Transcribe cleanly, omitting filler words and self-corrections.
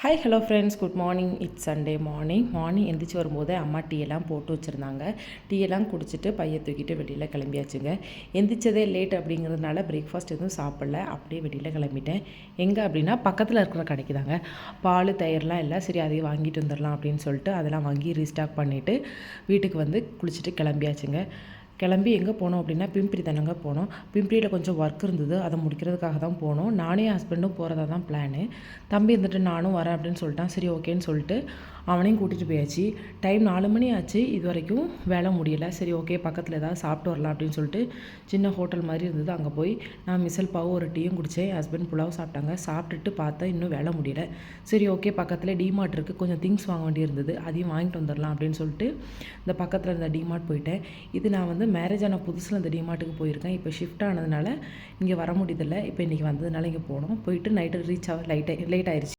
Hi hello friends, good morning. It's Sunday morning எந்திரிச்சு வரும்போது அம்மா டீயெல்லாம் போட்டு வச்சுருந்தாங்க. டீயெல்லாம் குடிச்சிட்டு பையை தூக்கிட்டு வெளியில் கிளம்பியாச்சுங்க. எந்திரிச்சதே லேட் அப்படிங்கிறதுனால பிரேக்ஃபாஸ்ட் எதுவும் சாப்பிடல, அப்படியே வெளியில் கிளம்பிட்டேன். எங்கே அப்படின்னா பக்கத்தில் இருக்கிற கடைக்கு தாங்க. பால் தயிர்லாம் இல்லை, சரி அதையும் வாங்கிட்டு வந்துடலாம் அப்படின்னு சொல்லிட்டு அதெல்லாம் வாங்கி ரீஸ்டாக் பண்ணிவிட்டு வீட்டுக்கு வந்து குளிச்சுட்டு கிளம்பியாச்சுங்க. கிளம்பி எங்கே போனோம் அப்படின்னா பிம்பிரி தானங்க போனோம். பிம்பிரியில் கொஞ்சம் ஒர்க் இருந்தது, அதை முடிக்கிறதுக்காக தான் போனோம். நானே ஹஸ்பண்டும் போகிறதா தான் பிளானு. தம்பி இருந்துட்டு நானும் வரேன் அப்படின்னு சொல்லிட்டான். சரி ஓகேன்னு சொல்லிட்டு அவனையும் கூட்டிகிட்டு போயாச்சு. டைம் 4 மணி ஆச்சு, இது வரைக்கும் வேலை முடியலை. சரி ஓகே, பக்கத்தில் ஏதாவது சாப்பிட்டு வரலாம் அப்படின்னு சொல்லிட்டு சின்ன ஹோட்டல் மாதிரி இருந்தது, அங்கே போய் நான் மிசல் பாவு ஒரு டீயும் குடித்தேன். ஹஸ்பண்ட் புலாவும் சாப்பிட்டாங்க. சாப்பிட்டுட்டு பார்த்தா இன்னும் வேலை முடியலை. சரி ஓகே, பக்கத்தில் டிமார்ட் இருக்குது, கொஞ்சம் திங்ஸ் வாங்க வேண்டி இருந்தது, அதையும் வாங்கிட்டு வந்துடலாம் அப்படின்னு சொல்லிட்டு இந்த பக்கத்தில் இருந்த டிமார்ட் போயிட்டேன். இது நான் வந்து மேரேஜ் ஆன புதுசில் இந்த டிமார்ட்டுக்கு போயிருக்கேன். இப்போ ஷிஃப்ட் ஆனதுனால இங்கே வர முடியதில்லை. இப்போ இன்றைக்கி வந்ததுனால இங்கே போனோம். போயிட்டு நைட்டு ரீச் ஆக லேட் ஆயிடுச்சு.